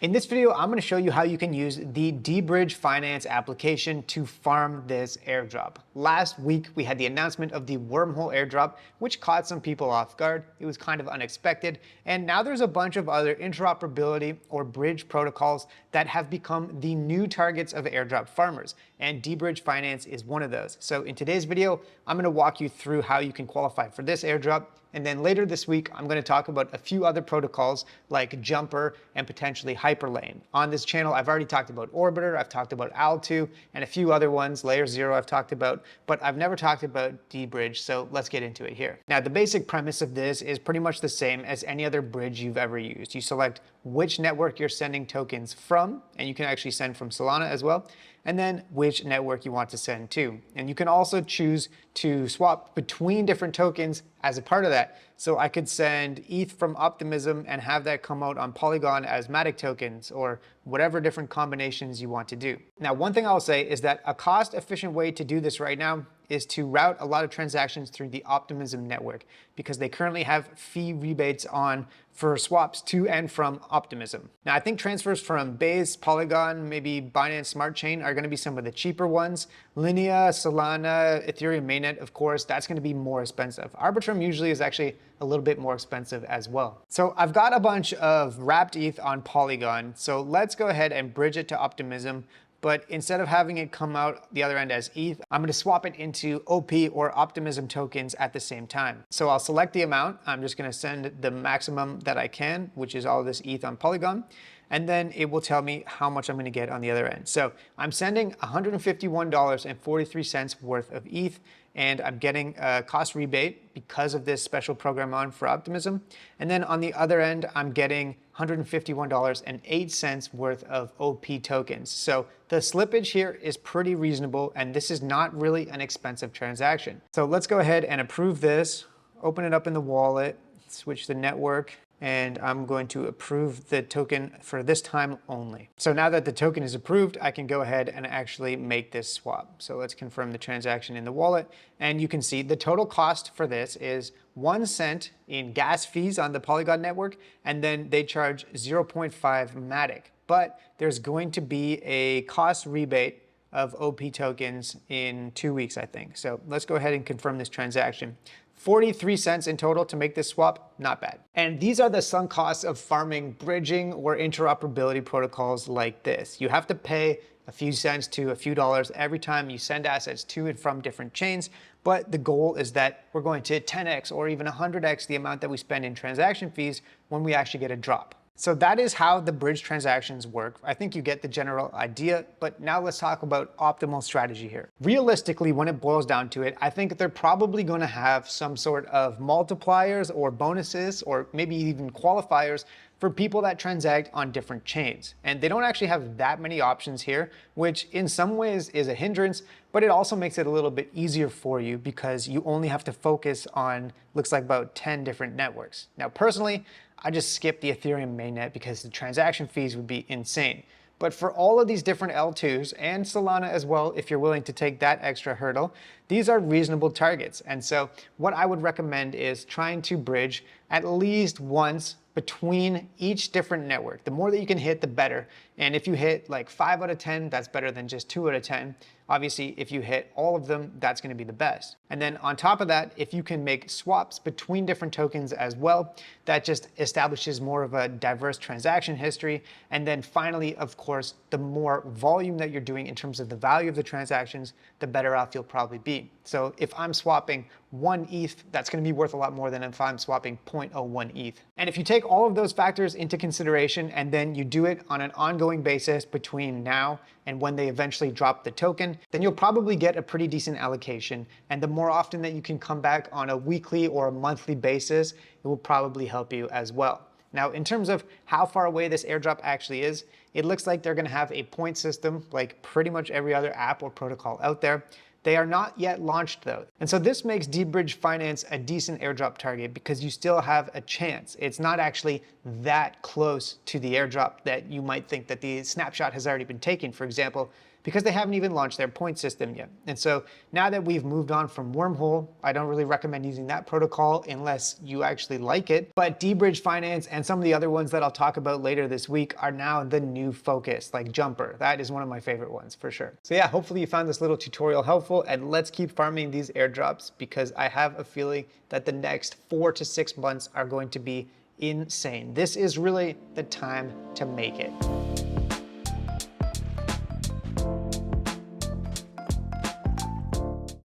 In this video, I'm going to show you how you can use the deBridge finance application to farm this airdrop. Last week, we had the announcement of the Wormhole airdrop, which caught some people off guard. It was kind of unexpected. And now there's a bunch of other interoperability or bridge protocols that have become the new targets of airdrop farmers. And deBridge finance is one of those. So in today's video, I'm going to walk you through how you can qualify for this airdrop. And then later this week, I'm going to talk about a few other protocols like Jumper and potentially Hyperlane. On this channel, I've already talked about Orbiter, I've talked about Al2, and a few other ones, Layer 0 I've talked about, but I've never talked about deBridge, so let's get into it here. Now, the basic premise of this is pretty much the same as any other bridge you've ever used. You select which network you're sending tokens from, and you can actually send from Solana as well, and then which network you want to send to. And you can also choose to swap between different tokens as a part of that. So I could send ETH from Optimism and have that come out on Polygon as Matic tokens or whatever different combinations you want to do. Now, one thing I'll say is that a cost-efficient way to do this right now is to route a lot of transactions through the Optimism network because they currently have fee rebates on for swaps to and from Optimism. Now, I think transfers from Base, Polygon, maybe Binance Smart Chain are going to be some of the cheaper ones. Linea, Solana, Ethereum mainnet, of course, that's going to be more expensive. Arbitrum usually is actually a little bit more expensive as well. So I've got a bunch of wrapped ETH on Polygon. So let's go ahead and bridge it to Optimism. But instead of having it come out the other end as ETH, I'm going to swap it into OP or Optimism tokens at the same time. So I'll select the amount. I'm just going to send the maximum that I can, which is all this ETH on Polygon. And then it will tell me how much I'm going to get on the other end. So I'm sending $151.43 worth of ETH, and I'm getting a cost rebate because of this special program on for Optimism. And then on the other end, I'm getting $151.08 worth of OP tokens. So the slippage here is pretty reasonable, and this is not really an expensive transaction. So let's go ahead and approve this, open it up in the wallet, switch the network, and I'm going to approve the token for this time only. So now that the token is approved, I can go ahead and actually make this swap. So let's confirm the transaction in the wallet. And you can see the total cost for this is 1 cent in gas fees on the Polygon network, and then they charge 0.5 Matic. But there's going to be a cost rebate of OP tokens in 2 weeks, I think. So let's go ahead and confirm this transaction. 43 cents in total to make this swap, not bad. And these are the sunk costs of farming bridging or interoperability protocols like this. You have to pay a few cents to a few dollars every time you send assets to and from different chains, but the goal is that we're going to 10x or even 100x the amount that we spend in transaction fees when we actually get a drop. So that is how the bridge transactions work. I think you get the general idea, but now let's talk about optimal strategy here. Realistically, when it boils down to it, I think they're probably going to have some sort of multipliers or bonuses or maybe even qualifiers for people that transact on different chains. And they don't actually have that many options here, which in some ways is a hindrance, but it also makes it a little bit easier for you because you only have to focus on, looks like about 10 different networks. Now, personally, I just skip the Ethereum mainnet because the transaction fees would be insane. But for all of these different L2s and Solana as well, if you're willing to take that extra hurdle, these are reasonable targets. And so what I would recommend is trying to bridge at least once between each different network. The more that you can hit, the better. And if you hit like 5 out of 10, that's better than just 2 out of 10. Obviously, if you hit all of them, that's going to be the best. And then on top of that, if you can make swaps between different tokens as well, that just establishes more of a diverse transaction history. And then finally, of course, the more volume that you're doing in terms of the value of the transactions, the better off you'll probably be. So if I'm swapping 1 ETH, that's going to be worth a lot more than if I'm swapping 0.01 ETH. And if you take all of those factors into consideration and then you do it on an ongoing basis between now and when they eventually drop the token, then you'll probably get a pretty decent allocation. And the more often that you can come back on a weekly or a monthly basis, it will probably help you as well. Now, in terms of how far away this airdrop actually is, it looks like they're going to have a point system like pretty much every other app or protocol out there. They are not yet launched though. And so this makes deBridge Finance a decent airdrop target because you still have a chance. It's not actually that close to the airdrop that you might think that the snapshot has already been taken. For example, because they haven't even launched their point system yet. And so now that we've moved on from Wormhole, I don't really recommend using that protocol unless you actually like it. But deBridge Finance and some of the other ones that I'll talk about later this week are now the new focus, like Jumper. That is one of my favorite ones for sure. So yeah, hopefully you found this little tutorial helpful, and let's keep farming these airdrops because I have a feeling that the next 4 to 6 months are going to be insane. This is really the time to make it.